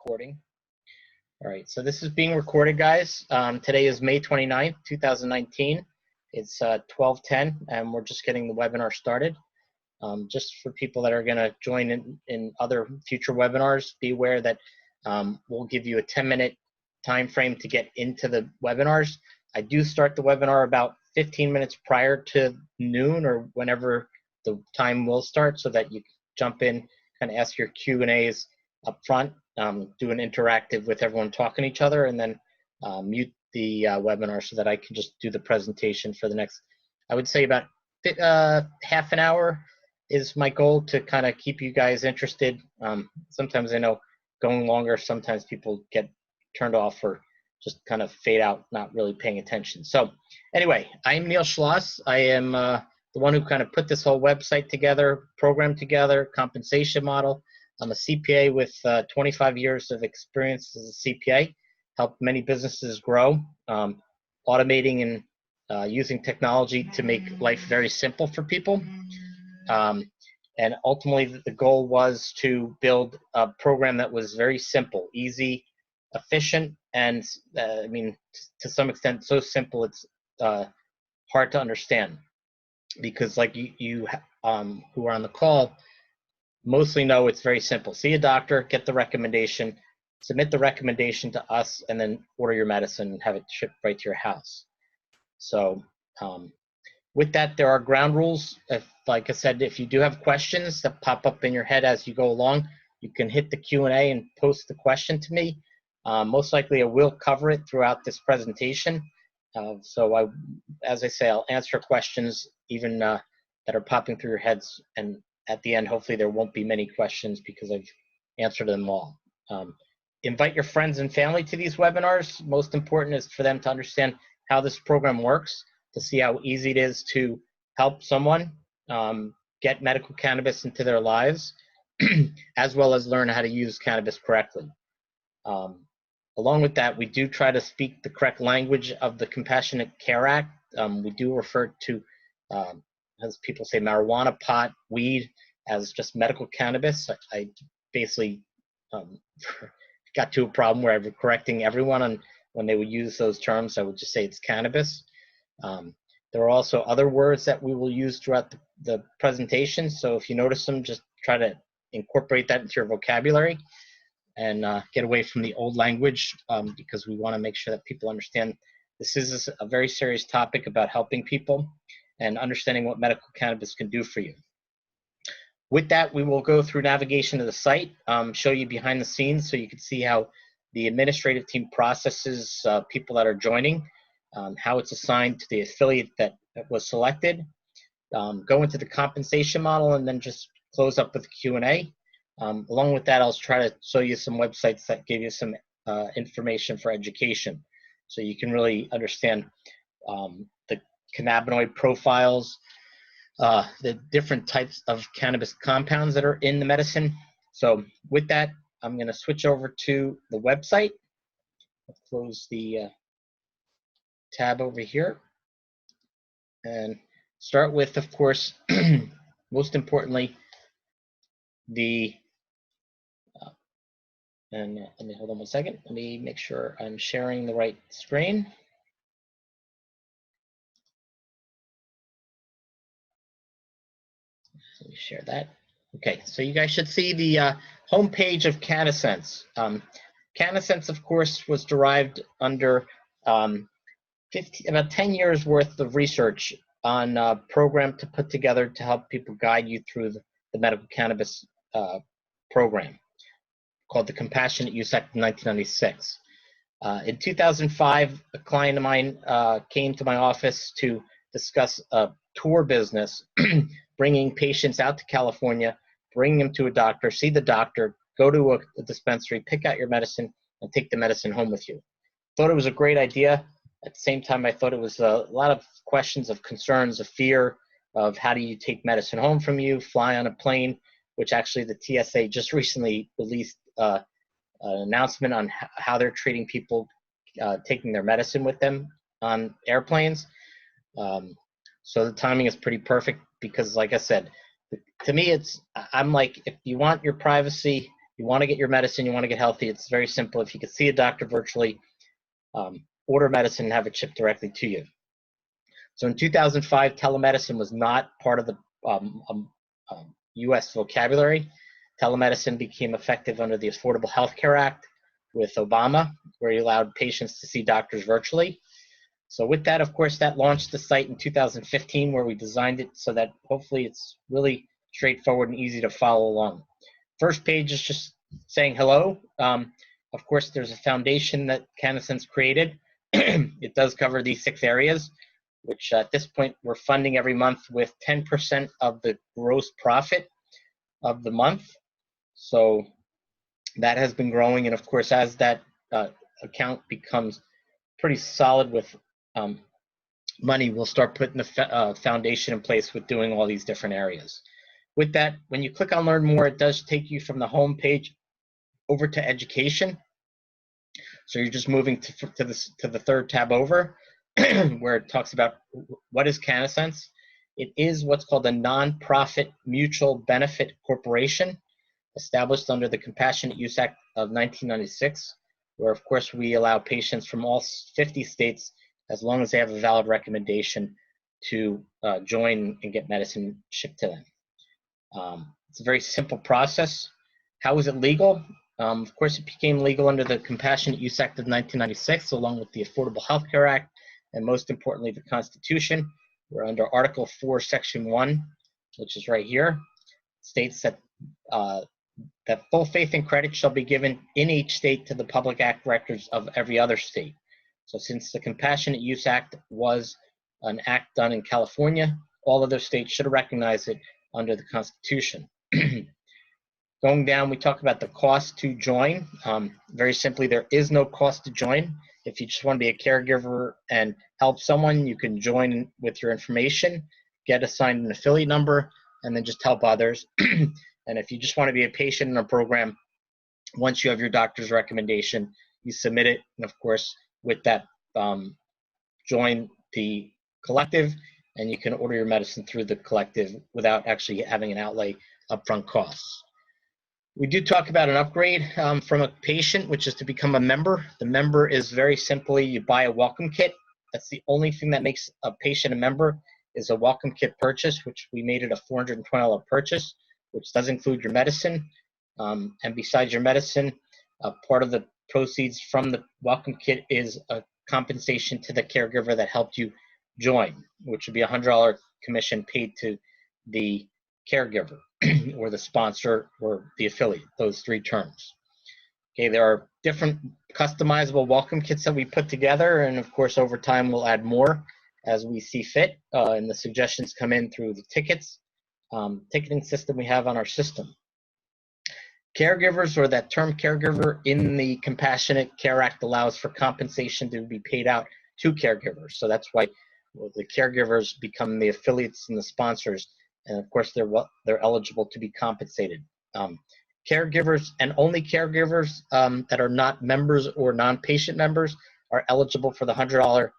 Recording. All right, so this is being recorded, guys. Today is May 29th, 2019. It's 12:10, and we're just getting the webinar started. Just for people that are going to join in other future webinars, be aware that we'll give you a 10-minute time frame to get into the webinars. I do start the webinar about 15 minutes prior to noon or whenever the time will start, so that you can jump in, kind of ask your Q&As up front, do an interactive with everyone talking to each other, and then mute the webinar so that I can just do the presentation for the next, I would say about half an hour is my goal, to kind of keep you guys interested. Sometimes I know going longer, sometimes people get turned off or just kind of fade out, not really paying attention. So anyway, I'm Neil Schloss. I am the one who kind of put this whole website together, program together, compensation model. I'm a CPA with 25 years of experience as a CPA, helped many businesses grow, automating and using technology to make life very simple for people. And ultimately, the goal was to build a program that was very simple, easy, efficient, and I mean, to some extent, so simple it's hard to understand. Because like you who are on the call mostly know, it's very simple. See a doctor, get the recommendation, submit the recommendation to us, and then order your medicine and have it shipped right to your house. So with that, there are ground rules. Like I said, if you do have questions that pop up in your head as you go along, you can hit the Q&A and post the question to me. Most likely I will cover it throughout this presentation. So as I say, I'll answer questions even that are popping through your heads, and at the end, hopefully there won't be many questions because I've answered them all. Invite your friends and family to these webinars. Most important is for them to understand how this program works, to see how easy it is to help someone get medical cannabis into their lives, as well as learn how to use cannabis correctly. Along with that, we do try to speak the correct language of the Compassionate Care Act. We do refer to, as people say, marijuana, pot, weed, as just medical cannabis. I basically got to a problem where I'm correcting everyone on when they would use those terms. I would just say it's cannabis. There are also other words that we will use throughout the presentation. So if you notice them, just try to incorporate that into your vocabulary and get away from the old language, because we want to make sure that people understand this is a very serious topic about helping people and understanding what medical cannabis can do for you. With that, we will go through navigation of the site, show you behind the scenes so you can see how the administrative team processes people that are joining, how it's assigned to the affiliate that was selected, go into the compensation model, and then just close up with the Q&A. Along with that, I'll try to show you some websites that give you some information for education, so you can really understand the cannabinoid profiles, the different types of cannabis compounds that are in the medicine. So with that, I'm going to switch over to the website. I'll close the tab over here and start with, of course, most importantly, and let me hold on one second. Let me make sure I'm sharing the right screen. Let me share that. Okay, so you guys should see the homepage of CannaSense. CannaSense, of course, was derived under about 10 years worth of research on a program to put together to help people guide you through the medical cannabis program, called the Compassionate Use Act of 1996. In 2005, a client of mine came to my office to discuss a tour business, bringing patients out to California, bringing them to a doctor, see the doctor, go to a dispensary, pick out your medicine, and take the medicine home with you. Thought it was a great idea. At the same time, I thought it was a lot of questions of concerns, of fear, of how do you take medicine home from you, fly on a plane, which actually the TSA just recently released an announcement on how they're treating people taking their medicine with them on airplanes. So the timing is pretty perfect because, like I said, to me, I'm like, if you want your privacy, You want to get your medicine, you want to get healthy. It's very simple. If you can see a doctor virtually, order medicine and have it shipped directly to you. So in 2005, telemedicine was not part of the U.S. vocabulary. Telemedicine became effective under the Affordable Health Care Act with Obama, where he allowed patients to see doctors virtually. So with that, of course, that launched the site in 2015, where we designed it so that hopefully it's really straightforward and easy to follow along. First page is just saying hello. Of course, there's a foundation that CannaSense created. It does cover these 6 areas, which at this point we're funding every month with 10% of the gross profit of the month. So that has been growing, and of course, as that account becomes pretty solid with money, we'll start putting the foundation in place with doing all these different areas. With that, when you click on Learn More, it does take you from the home page over to Education. So you're just moving to the 3rd tab over, where it talks about what is CannaSense. It is what's called a nonprofit mutual benefit corporation, established under the Compassionate Use Act of 1996, where of course we allow patients from all 50 states, as long as they have a valid recommendation, to join and get medicine shipped to them. It's a very simple process. How is it legal? Of course, it became legal under the Compassionate Use Act of 1996, along with the Affordable Health Care Act, and most importantly, the Constitution. We're under Article 4, Section 1, which is right here. It states that that full faith and credit shall be given in each state to the public act records of every other state. So since the Compassionate Use Act was an act done in California, all other states should recognize it under the Constitution. Going down, we talk about the cost to join. Very simply, there is no cost to join. If you just want to be a caregiver and help someone, you can join with your information, get assigned an affiliate number, and then just help others. And if you just want to be a patient in a program, once you have your doctor's recommendation, you submit it, and of course, with that, join the collective, and you can order your medicine through the collective without actually having an outlay upfront costs. We do talk about an upgrade from a patient, which is to become a member. The member is very simply, you buy a welcome kit. That's the only thing that makes a patient a member, is a welcome kit purchase, which we made it a $420 purchase, which does include your medicine. And besides your medicine, part of the proceeds from the welcome kit is a compensation to the caregiver that helped you join, which would be a $100 commission paid to the caregiver or the sponsor or the affiliate, those 3 terms. Okay, there are different customizable welcome kits that we put together, and of course over time we'll add more as we see fit, and the suggestions come in through the tickets, ticketing system we have on our system. Caregivers, or that term caregiver in the Compassionate Care Act, allows for compensation to be paid out to caregivers. So that's why the caregivers become the affiliates and the sponsors, and of course they're eligible to be compensated. Caregivers and only caregivers that are not members or non-patient members are eligible for the $100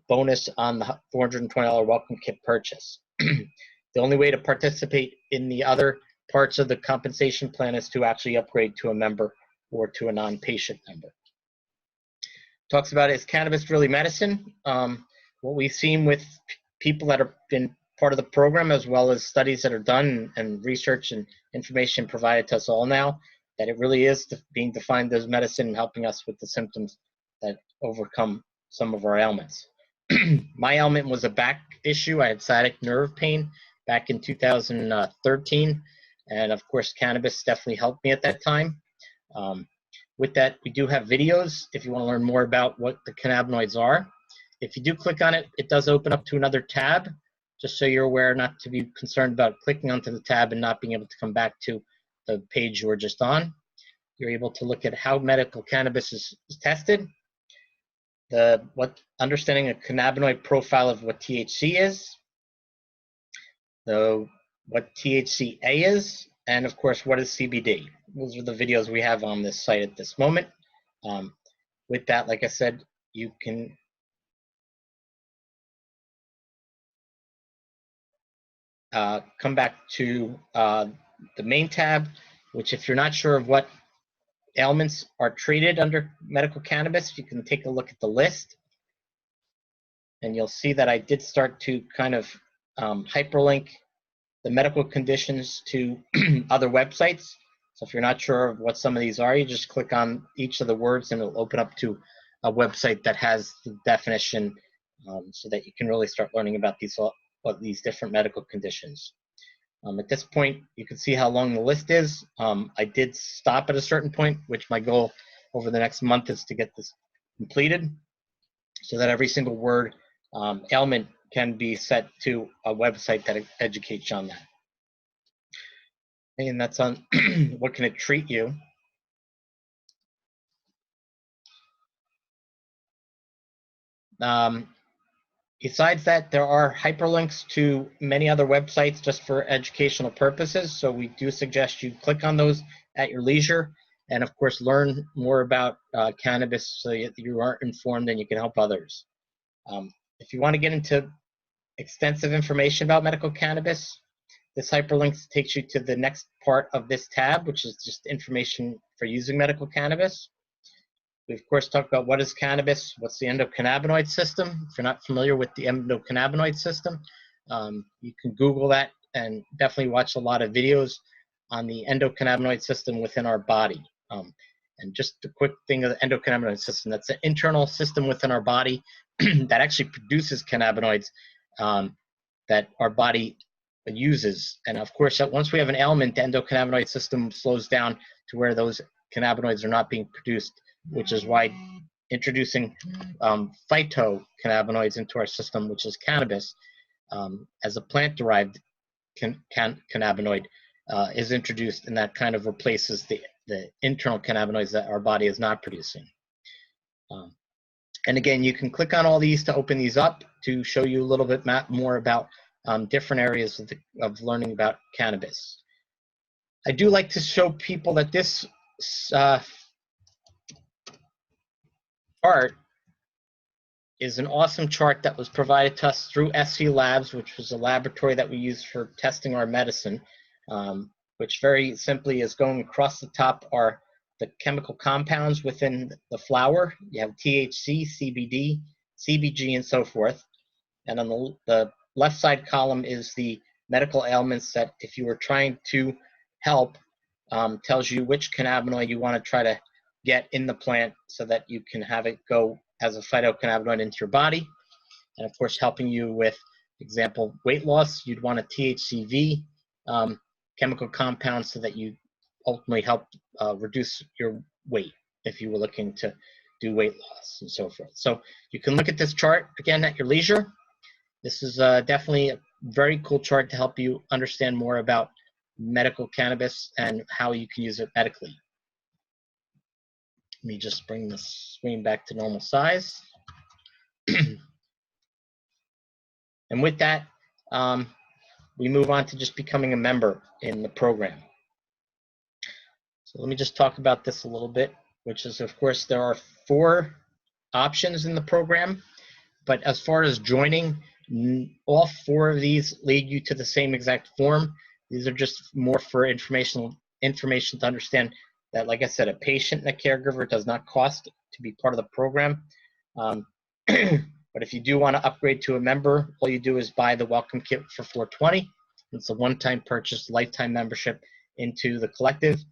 bonus on the $420 welcome kit purchase. The only way to participate in the other parts of the compensation plan is to actually upgrade to a member or to a non-patient member. Talks about, is cannabis really medicine? What we've seen with people that have been part of the program, as well as studies that are done and research and information provided to us all now, that it really is being defined as medicine and helping us with the symptoms that overcome some of our ailments. My ailment was a back issue. I had sciatic nerve pain back in 2013, and of course cannabis definitely helped me at that time. With that, we do have videos if you want to learn more about what the cannabinoids are. If you do click on it, it does open up to another tab, just so you're aware not to be concerned about clicking onto the tab and not being able to come back to the page you were just on. You're able to look at how medical cannabis is tested, understanding a cannabinoid profile of what THC is, what THCA is, and of course what is CBD. Those are the videos we have on this site at this moment. With that, like I said, you can come back to the main tab, which if you're not sure of what ailments are treated under medical cannabis. You can take a look at the list, and you'll see that I did start to kind of hyperlink the medical conditions to other websites. So if you're not sure of what some of these are, you just click on each of the words and it'll open up to a website that has the definition, so that you can really start learning about these different medical conditions. At this point, you can see how long the list is. I did stop at a certain point, which my goal over the next month is to get this completed so that every single word ailment can be set to a website that educates you on that. And that's on what can it treat you. Besides that, there are hyperlinks to many other websites just for educational purposes. So we do suggest you click on those at your leisure, and of course learn more about cannabis so you are informed and you can help others. If you want to get into extensive information about medical cannabis, this hyperlink takes you to the next part of this tab, which is just information for using medical cannabis. We, of course, talk about what is cannabis, what's the endocannabinoid system. If you're not familiar with the endocannabinoid system, you can Google that and definitely watch a lot of videos on the endocannabinoid system within our body. And just a quick thing of the endocannabinoid system, that's an internal system within our body that actually produces cannabinoids that our body uses. And of course, once we have an ailment, the endocannabinoid system slows down to where those cannabinoids are not being produced, which is why introducing phytocannabinoids into our system, which is cannabis, as a plant-derived cannabinoid is introduced, and that kind of replaces the internal cannabinoids that our body is not producing. And again, you can click on all these to open these up to show you a little bit more about different areas of learning about cannabis. I do like to show people that this chart is an awesome chart that was provided to us through SC Labs, which was a laboratory that we use for testing our medicine, which very simply is going across the top are the chemical compounds within the flower. You have THC, CBD, CBG, and so forth. And on the left side column is the medical ailments that, if you were trying to help, tells you which cannabinoid you want to try to get in the plant so that you can have it go as a phytocannabinoid into your body. And of course, helping you with, example, weight loss, you'd want a THCV chemical compound so that you ultimately help reduce your weight if you were looking to do weight loss and so forth. So you can look at this chart again at your leisure. This is definitely a very cool chart to help you understand more about medical cannabis and how you can use it medically. Let me just bring the screen back to normal size. And with that, we move on to just becoming a member in the program. So let me just talk about this a little bit, which is, of course, there are 4 options in the program, but as far as joining, all 4 of these lead you to the same exact form. These are just more for information to understand that, like I said, a patient and a caregiver does not cost to be part of the program. But if you do want to upgrade to a member, all you do is buy the welcome kit for $420. It's a one-time purchase, lifetime membership into the collective.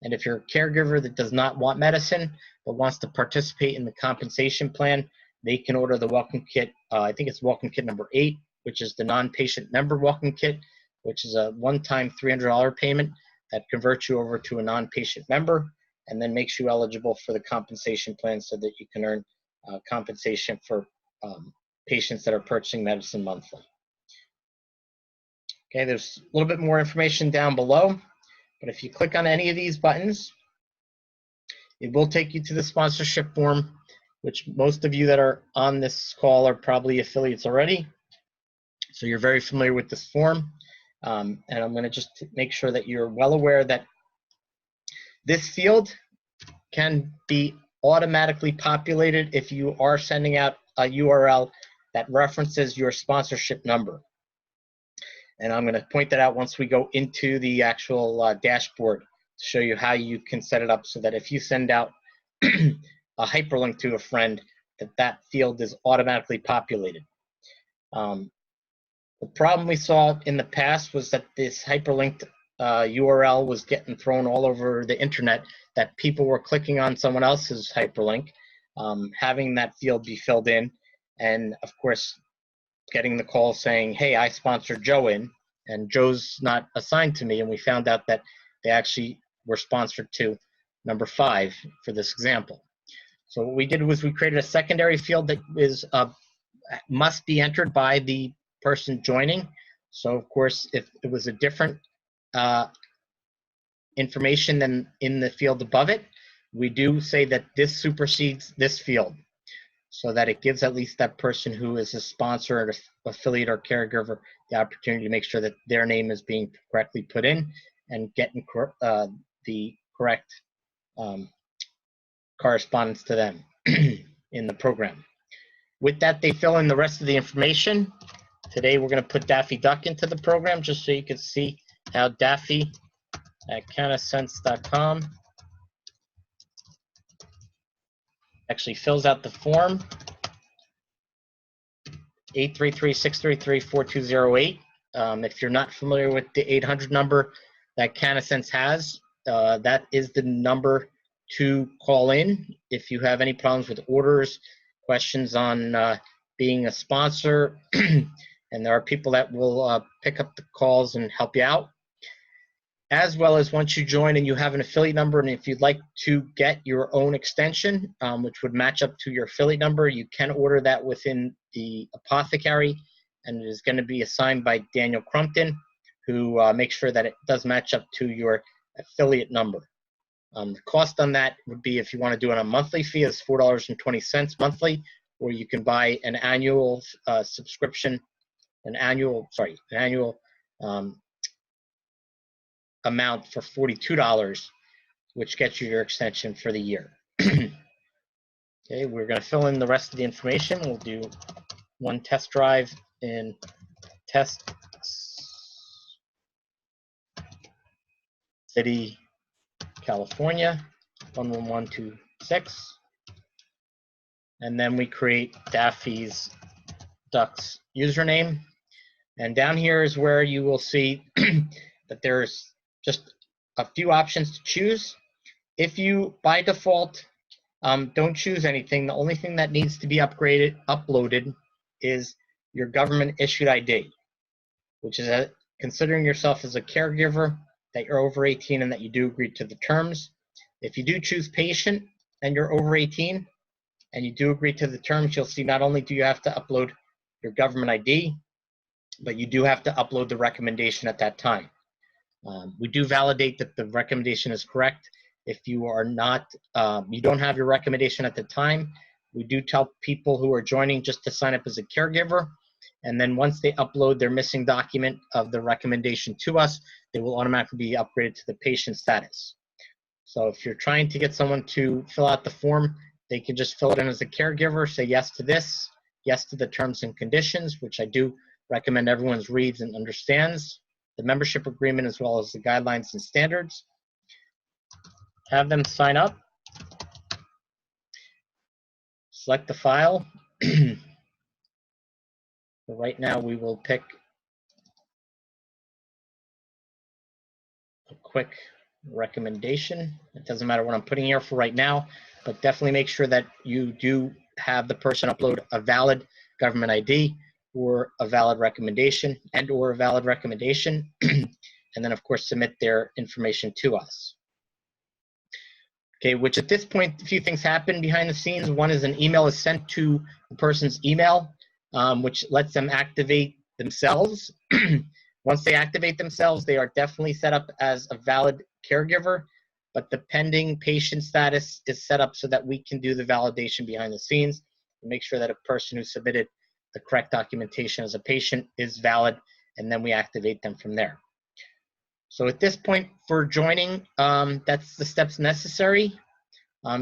And if you're a caregiver that does not want medicine but wants to participate in the compensation plan, they can order the welcome kit. I think it's welcome kit number 8, which is the non-patient member welcome kit, which is a one-time $300 payment that converts you over to a non-patient member and then makes you eligible for the compensation plan so that you can earn compensation for patients that are purchasing medicine monthly. Okay, there's a little bit more information down below, but if you click on any of these buttons, it will take you to the sponsorship form, which most of you that are on this call are probably affiliates already. So you're very familiar with this form. And I'm going to just make sure that you're well aware that this field can be automatically populated if you are sending out a URL that references your sponsorship number. And I'm going to point that out once we go into the actual dashboard show you how you can set it up so that if you send out a hyperlink to a friend, that field is automatically populated. The problem we saw in the past was that this hyperlinked URL was getting thrown all over the internet, that people were clicking on someone else's hyperlink, having that field be filled in, and of course getting the call saying, hey, I sponsored Joe in, and Joe's not assigned to me, and we found out that they actually were sponsored to number 5 for this example. So what we did was we created a secondary field that is must be entered by the person joining. So of course, if it was a different information than in the field above it, we do say that this supersedes this field, so that it gives at least that person who is a sponsor or affiliate or caregiver the opportunity to make sure that their name is being correctly put in and getting the correct correspondence to them in the program. With that, they fill in the rest of the information. Today, we're going to put Daffy Duck into the program just so you can see how Daffy at CannaSense.com actually fills out the form. 833-633-4208. If you're not familiar with the 800 number that CannaSense has, that is the number to call in if you have any problems with orders, questions on being a sponsor, and there are people that will pick up the calls and help you out. As well as once you join and you have an affiliate number, and if you'd like to get your own extension, which would match up to your affiliate number, you can order that within the apothecary, and it is going to be assigned by Daniel Crumpton, who makes sure that it does match up to your affiliate number. The cost on that would be, if you want to do it on a monthly fee, is $4.20 monthly, or you can buy an annual subscription, an annual amount for $42, which gets you your extension for the year. Okay, we're going to fill in the rest of the information. We'll do one test drive in Test City, California, 11126. And then we create Daffy's Ducks username. And down here is where you will see that there's just a few options to choose. If you, by default, don't choose anything, the only thing that needs to be uploaded is your government issued ID, which is considering yourself as a caregiver, that you're over 18 and that you do agree to the terms. If you do choose patient and you're over 18 and you do agree to the terms, you'll see not only do you have to upload your government ID, but you do have to upload the recommendation at that time. We do validate that the recommendation is correct. If you are not, you don't have your recommendation at the time, we do tell people who are joining just to sign up as a caregiver. And then once they upload their missing document of the recommendation to us, they will automatically be upgraded to the patient status. So if you're trying to get someone to fill out the form, they can just fill it in as a caregiver, say yes to this, yes to the terms and conditions, which I do recommend everyone reads and understands, the membership agreement as well as the guidelines and standards. Have them sign up. Select the file. So right now we will pick a quick recommendation. It doesn't matter what I'm putting here for right now, but definitely make sure that you do have the person upload a valid government ID or a valid recommendation and or a valid recommendation, and then of course submit their information to us. Okay, which at this point, a few things happen behind the scenes. One is an email is sent to the person's email, which lets them activate themselves. Once they activate themselves, they are definitely set up as a valid caregiver, but the pending patient status is set up so that we can do the validation behind the scenes and make sure that a person who submitted the correct documentation as a patient is valid, and then we activate them from there. So at this point for joining, that's the steps necessary.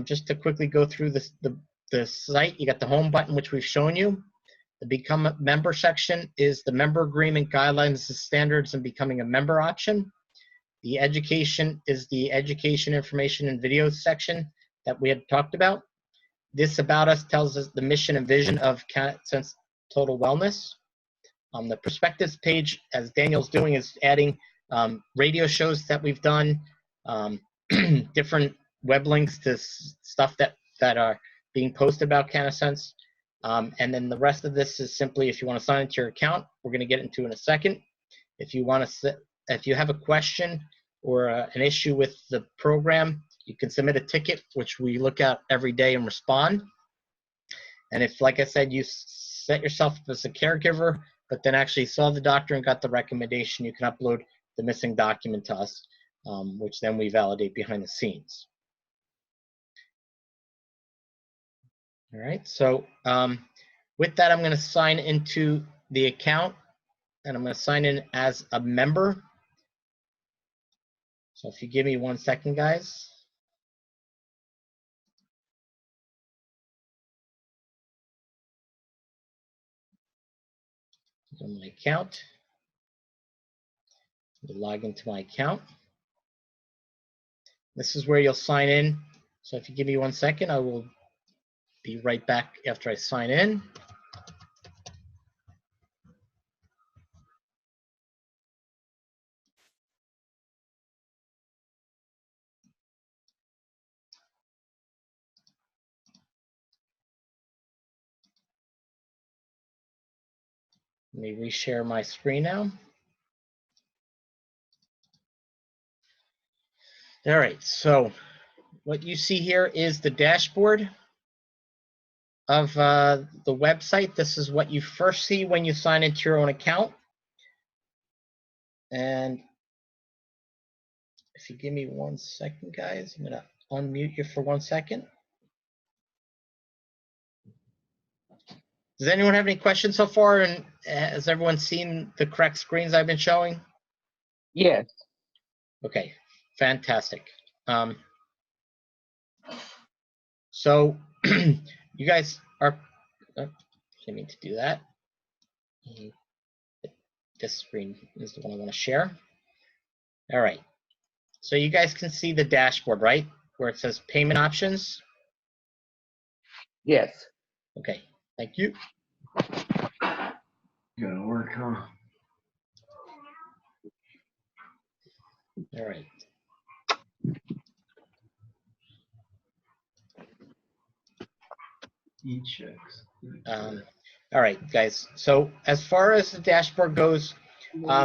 Just to quickly go through the site, you got the home button, which we've shown you. The Become a Member section is the member agreement, guidelines, the standards, and becoming a member option. The education is the education, information, and video section that we had talked about. This About Us tells us the mission and vision of CannaSense Total Wellness. The perspectives page, as Daniel's doing, is adding radio shows that we've done, different web links to stuff that are being posted about CannaSense. And then the rest of this is simply if you want to sign into your account, we're going to get into in a second. If you want to, if you have a question or an issue with the program, you can submit a ticket, which we look at every day and respond. And if, like I said, you set yourself up as a caregiver, but then actually saw the doctor and got the recommendation, you can upload the missing document to us, which then we validate behind the scenes. All right, so with that, I'm going to sign into the account, and I'm going to sign in as a member. So if you give me 1 second, guys. Go to my account. Log into my account. This is where you'll sign in. So if you give me 1 second, I will be right back after I sign in. Let me reshare my screen now. All right, so what you see here is the dashboard of the website. This is what you first see when you sign into your own account. And if you give me 1 second, guys, I'm gonna unmute you for 1 second. Does anyone have any questions so far? And has everyone seen the correct screens I've been showing? Yes. Okay, fantastic. So you guys are, oh, didn't mean to do that. This screen is the one I want to share. All right, so you guys can see the dashboard, right? Where it says payment options. Yes. Okay, thank you. Gotta work, huh? All right. E-checks. All right, guys. So as far as the dashboard goes,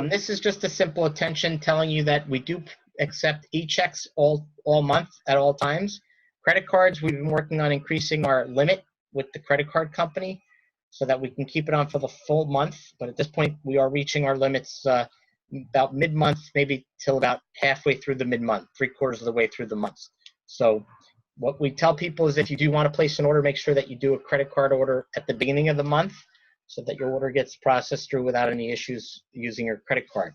this is just a simple attention telling you that we do accept e-checks all month at all times. Credit cards, we've been working on increasing our limit with the credit card company so that we can keep it on for the full month. But at this point, we are reaching our limits about mid-month, maybe till about halfway through the mid-month, 3/4 of the way through the month. So what we tell people is if you do want to place an order, make sure that you do a credit card order at the beginning of the month so that your order gets processed through without any issues using your credit card.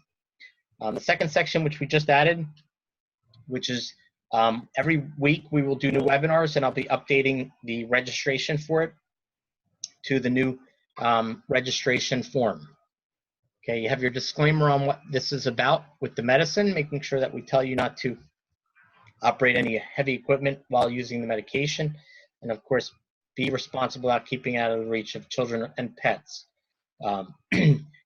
The second section, which we just added, which is every week we will do new webinars, and I'll be updating the registration for it to the new registration form. Okay, you have your disclaimer on what this is about with the medicine, making sure that we tell you not to operate any heavy equipment while using the medication, and of course, be responsible about keeping out of the reach of children and pets.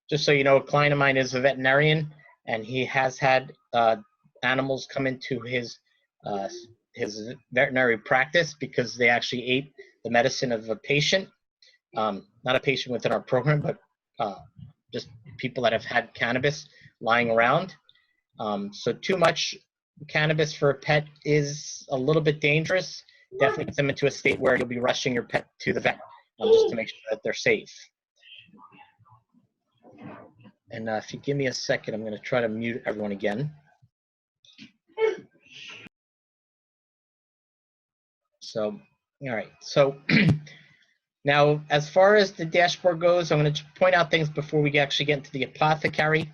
Just so you know, a client of mine is a veterinarian, and he has had animals come into his veterinary practice because they actually ate the medicine of a patient, not a patient within our program, but just people that have had cannabis lying around. So too much cannabis for a pet is a little bit dangerous. Definitely get them into a state where you'll be rushing your pet to the vet just to make sure that they're safe. And if you give me a second, I'm going to try to mute everyone again. So, all right. So now, as far as the dashboard goes, I'm going to point out things before we actually get into the apothecary.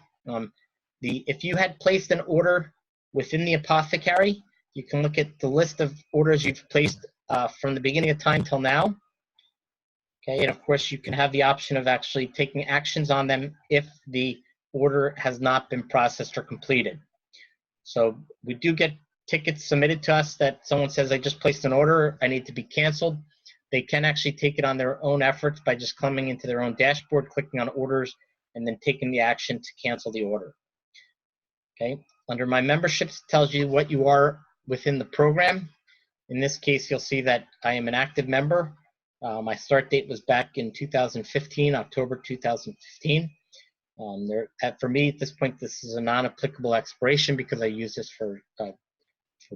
If you had placed an order within the apothecary, you can look at the list of orders you've placed from the beginning of time till now. Okay, and of course you can have the option of actually taking actions on them if the order has not been processed or completed. So we do get tickets submitted to us that someone says, I just placed an order, I need to be canceled. They can actually take it on their own efforts by just coming into their own dashboard, clicking on orders, and then taking the action to cancel the order. Okay. Under my memberships, it tells you what you are within the program. In this case, you'll see that I am an active member. My start date was back in 2015, October 2015. For me, at this point, this is a non-applicable expiration because I use this for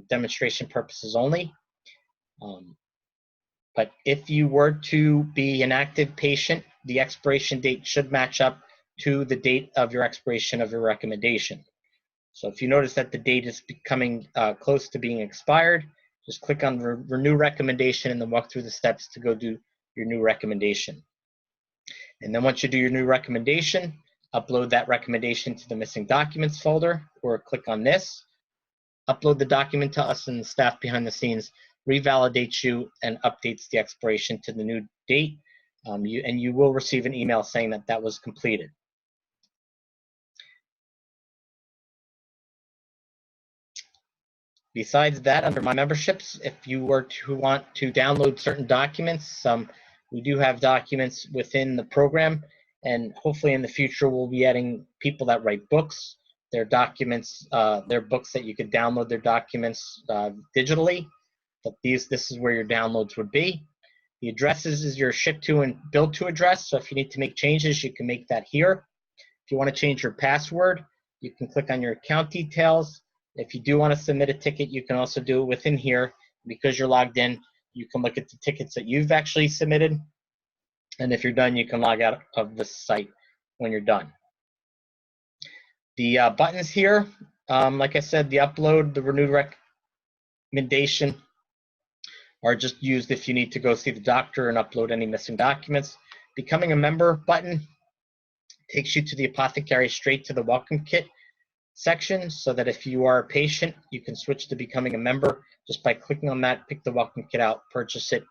demonstration purposes only. But if you were to be an active patient, the expiration date should match up to the date of your expiration of your recommendation. So if you notice that the date is becoming close to being expired, just click on Renew Recommendation and then walk through the steps to go do your new recommendation. And then once you do your new recommendation, upload that recommendation to the Missing Documents folder, or click on this, upload the document to us, and the staff behind the scenes revalidates you and updates the expiration to the new date, and you will receive an email saying that that was completed. Besides that, under my memberships, if you were to want to download certain documents, we do have documents within the program, and hopefully in the future we'll be adding people that write books, their documents, their books that you could download their documents digitally. But this is where your downloads would be. The addresses is your ship to and build to address, so if you need to make changes, you can make that here. If you want to change your password, you can click on your account details. If you do want to submit a ticket, you can also do it within here. Because you're logged in, you can look at the tickets that you've actually submitted. And if you're done, you can log out of the site when you're done. The buttons here, like I said, the upload, the renewed recommendation are just used if you need to go see the doctor and upload any missing documents. Becoming a member button takes you to the apothecary straight to the welcome kit section, so that if you are a patient, you can switch to becoming a member just by clicking on that, pick the welcome kit out, purchase it,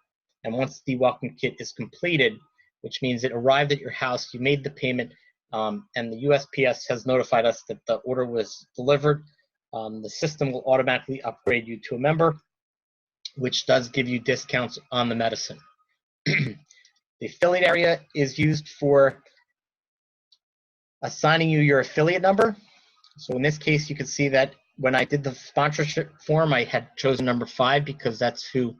and once the welcome kit is completed, which means it arrived at your house, you made the payment, and the USPS has notified us that the order was delivered, the system will automatically upgrade you to a member, which does give you discounts on the medicine. The affiliate area is used for assigning you your affiliate number. So in this case, you can see that when I did the sponsorship form, I had chosen number 5 because that's who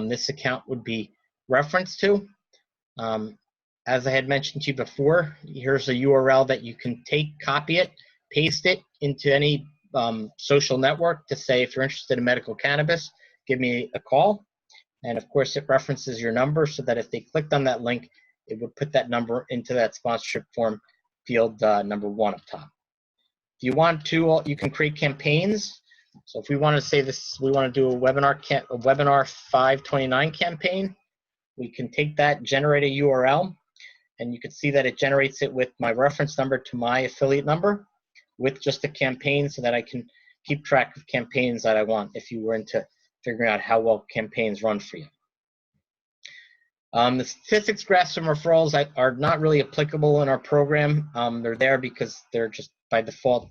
this account would be referenced to. As I had mentioned to you before, here's a URL that you can take, copy it, paste it into any social network to say, if you're interested in medical cannabis, give me a call. And of course, it references your number so that if they clicked on that link, it would put that number into that sponsorship form field number 1 up top. If you want to, you can create campaigns. So if we want to say this, we want to do a webinar 529 campaign, we can take that, generate a URL, and you can see that it generates it with my reference number to my affiliate number with just a campaign, so that I can keep track of campaigns that I want if you were into figuring out how well campaigns run for you. The statistics, graphs, and referrals are not really applicable in our program. They're there because they're just by default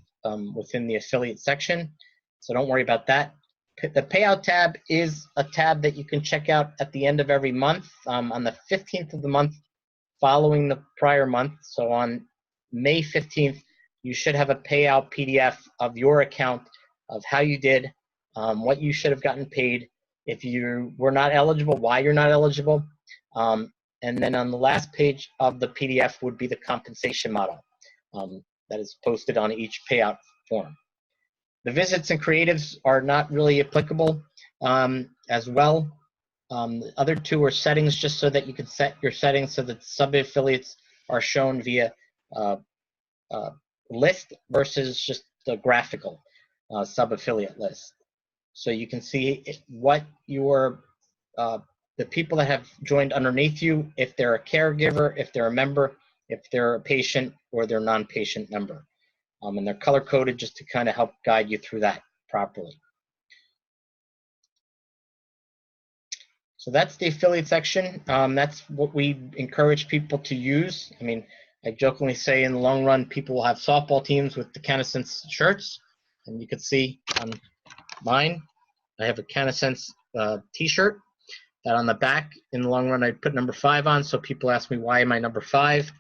within the affiliate section, so don't worry about that. The payout tab is a tab that you can check out at the end of every month, on the 15th of the month following the prior month. So on May 15th, you should have a payout PDF of your account, of how you did, what you should have gotten paid, if you were not eligible, why you're not eligible. And then on the last page of the PDF would be the compensation model that is posted on each payout form. The visits and creatives are not really applicable as well. The other 2 are settings, just so that you can set your settings so that sub-affiliates are shown via list versus just the graphical sub-affiliate list. So you can see what your the people that have joined underneath you, if they're a caregiver, if they're a member, if they're a patient, or they're non-patient member. And they're color-coded just to kind of help guide you through that properly. So that's the affiliate section. That's what we encourage people to use. I mean, I jokingly say in the long run, people will have softball teams with the CannaSense shirts. And you can see on mine, I have a CannaSense t-shirt that on the back, in the long run, I put number 5 on. So people ask me, why am I number 5?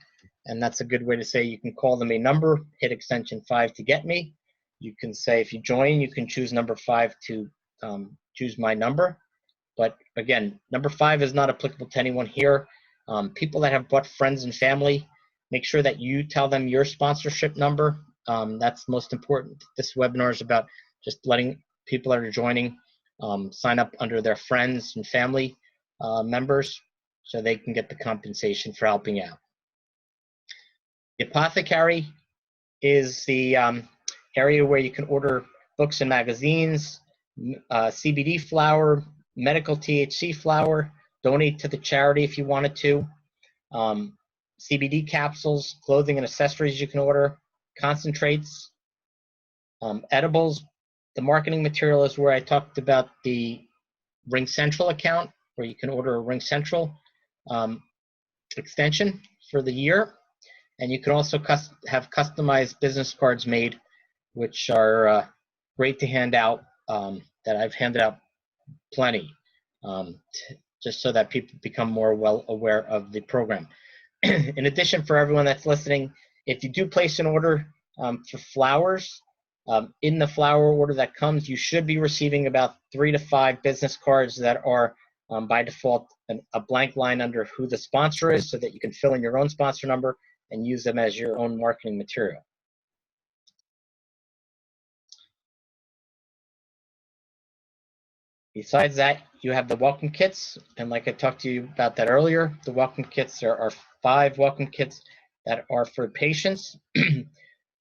And that's a good way to say you can call them a number, hit extension 5 to get me. You can say if you join, you can choose number 5 to choose my number. But again, number 5 is not applicable to anyone here. People that have brought friends and family, make sure that you tell them your sponsorship number. That's most important. This webinar is about just letting people that are joining sign up under their friends and family members so they can get the compensation for helping out. The apothecary is the area where you can order books and magazines, CBD flower, medical THC flower, donate to the charity if you wanted to, CBD capsules, clothing and accessories you can order, concentrates, edibles. The marketing material is where I talked about the Ring Central account, where you can order a Ring Central extension for the year. And you can also have customized business cards made, which are great to hand out, that I've handed out plenty, just so that people become more well aware of the program. In addition, for everyone that's listening, if you do place an order for flowers, in the flower order that comes, you should be receiving about 3 to 5 business cards that are by default a blank line under who the sponsor is, so that you can fill in your own sponsor number and use them as your own marketing material. Besides that, you have the welcome kits, and like I talked to you about that earlier, the welcome kits, there are 5 welcome kits that are for patients.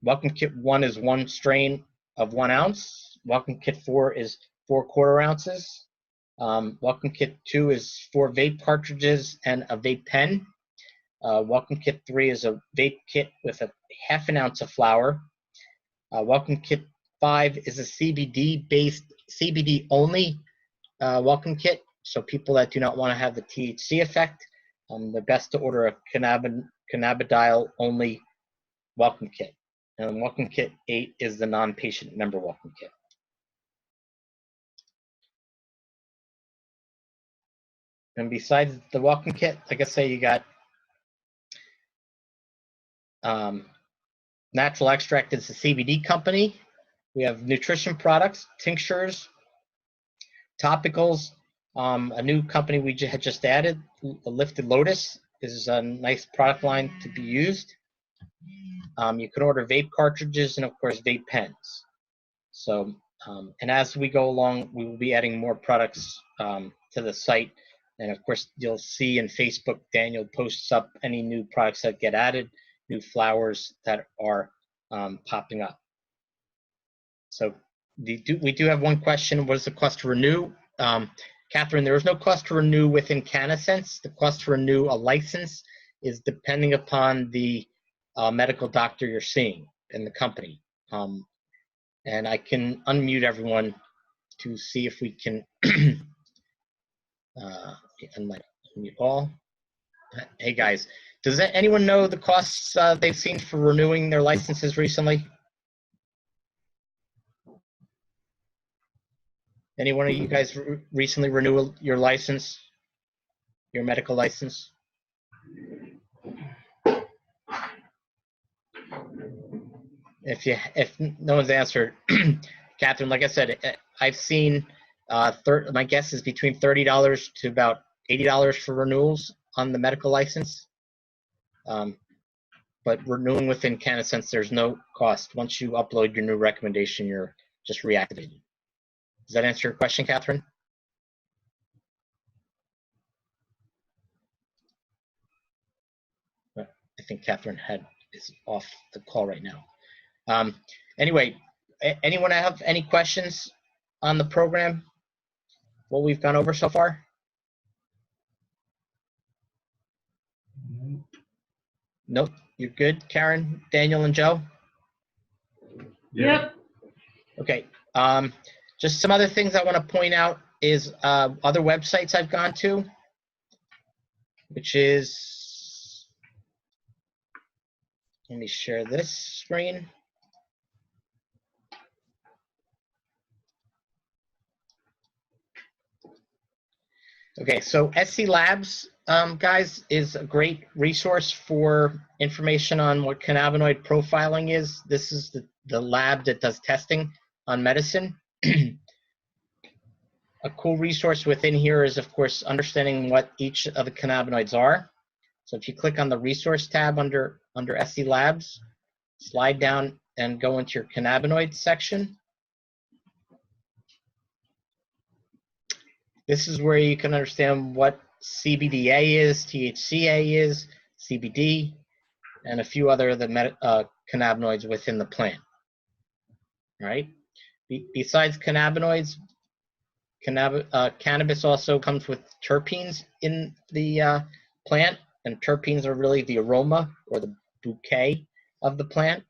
Welcome kit 1 is 1 strain of 1 ounce. Welcome kit 4 is 4 1/4 ounces. Welcome kit 2 is 4 vape cartridges and a vape pen. Welcome kit 3 is a vape kit with a 1/2 ounce of flower. Welcome kit 5 is a CBD-based, CBD-only welcome kit. So people that do not want to have the THC effect, they're best to order a cannabidiol-only welcome kit. And welcome kit 8 is the non-patient member welcome kit. And besides the welcome kit, like I say, you got Natural Extract is a CBD company. We have nutrition products, tinctures, topicals. A new company we had just added, the Lifted Lotus, is a nice product line to be used. You can order vape cartridges and, of course, vape pens. So, and as we go along, we will be adding more products to the site. And, of course, you'll see in Facebook, Daniel posts up any new products that get added, new flowers that are popping up. So we do have one question. What is the cost to renew? Catherine, there is no cost to renew within CannaSense. The cost to renew a license is depending upon the medical doctor you're seeing in the company. And I can unmute everyone to see if we can unmute all. Hey guys, does anyone know the costs they've seen for renewing their licenses recently? Anyone of you guys recently renew your license, your medical license? If no one's answered, Catherine, like I said, I've seen my guess is between $30 to about $80 for renewals on the medical license. But renewing within CannaSense, there's no cost. Once you upload your new recommendation, you're just reactivated. Does that answer your question, Catherine? I think Catherine is off the call right now. Anyway, anyone have any questions on the program? What we've gone over so far? Nope, you're good. Karen, Daniel, and Joe? Yep. Okay. Just some other things I want to point out is other websites I've gone to, which is, let me share this screen. Okay, so SC Labs, guys, is a great resource for information on what cannabinoid profiling is. This is the lab that does testing on medicine. A cool resource within here is, of course, understanding what each of the cannabinoids are. So if you click on the resource tab under SC Labs, slide down and go into your cannabinoids section. This is where you can understand what CBDA is, THCA is, CBD, and a few other of the cannabinoids within the plant. All right. Besides cannabinoids, cannabis also comes with terpenes in the plant, and terpenes are really the aroma or the bouquet of the plant,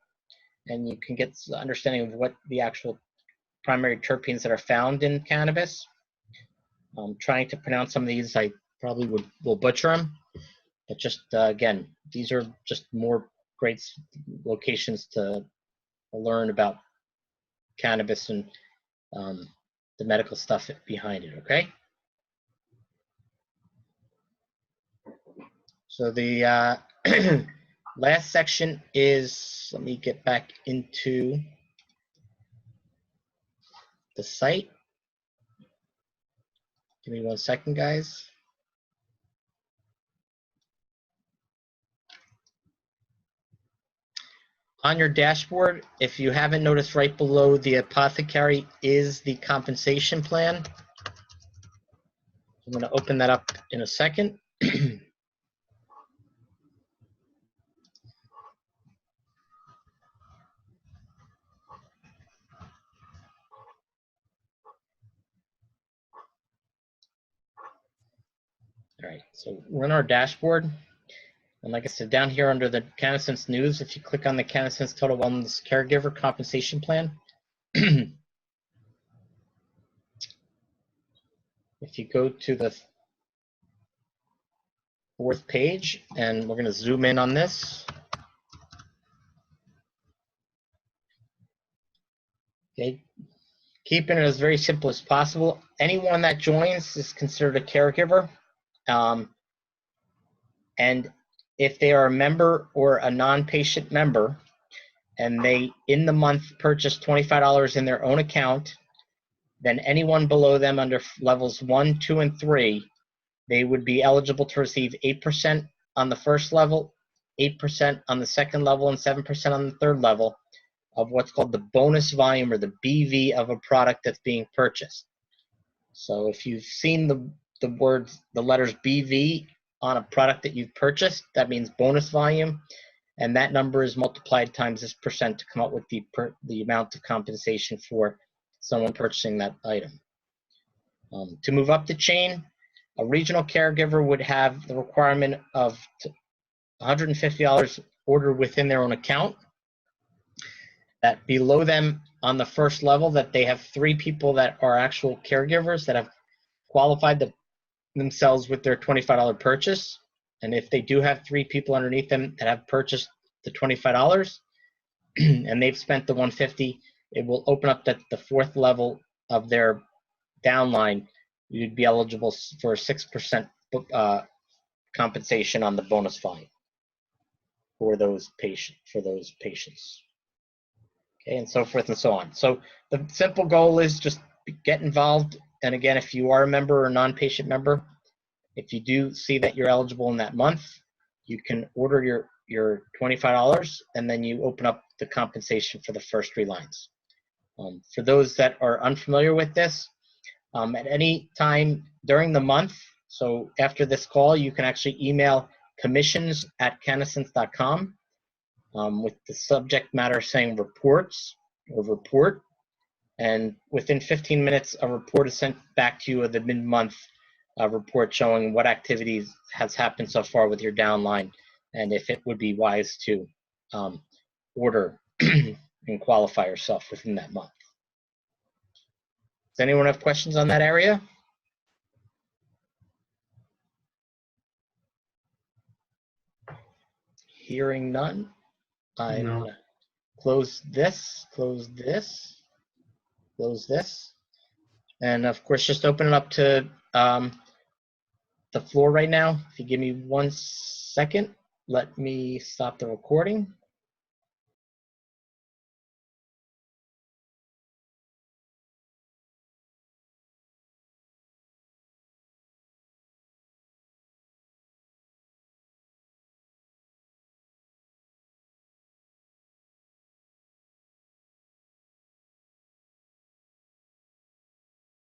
and you can get an understanding of what the actual primary terpenes that are found in cannabis. I'm trying to pronounce some of these. I probably will butcher them, but just again, these are just more great locations to learn about cannabis and the medical stuff behind it. Okay. So the last section is, let me get back into the site. Give me 1 second, guys. On your dashboard, if you haven't noticed, right below the apothecary is the compensation plan. I'm going to open that up in a second. All right, so we're in our dashboard. And like I said, down here under the CannaSense News, if you click on the CannaSense Total Wellness Caregiver Compensation Plan, if you go to the 4th page, and we're going to zoom in on this. Okay, keeping it as very simple as possible. Anyone that joins is considered a caregiver. And if they are a member or a non-patient member, and they in the month purchase $25 in their own account, then anyone below them under levels 1, 2, and 3, they would be eligible to receive 8% on the first level, 8% on the second level, and 7% on the third level of what's called the bonus volume, or the BV, of a product that's being purchased. So if you've seen the letters BV on a product that you've purchased, that means bonus volume, and that number is multiplied times this percent to come up with the amount of compensation for someone purchasing that item. To move up the chain, a regional caregiver would have the requirement of $150 ordered within their own account. That below them on the first level, that they have 3 people that are actual caregivers that have qualified themselves with their $25 purchase. And if they do have 3 people underneath them that have purchased the $25 and they've spent the $150, it will open up that the 4th level of their downline. You'd be eligible for 6% compensation on the bonus volume for those patients. Okay, and so forth and so on. So the simple goal is just get involved. And again, if you are a member or non-patient member, if you do see that you're eligible in that month, you can order your $25, and then you open up the compensation for the first 3 lines. For those that are unfamiliar with this, at any time during the month, so after this call, you can actually email commissions@cannasense.com with the subject matter saying reports or report, and within 15 minutes, a report is sent back to you of the mid-month report showing what activities has happened so far with your downline, and if it would be wise to order and qualify yourself within that month. Does anyone have questions on that area? Hearing none, I'm gonna close this, and of course just open it up to the floor right now. If you give me 1 second, let me stop the recording.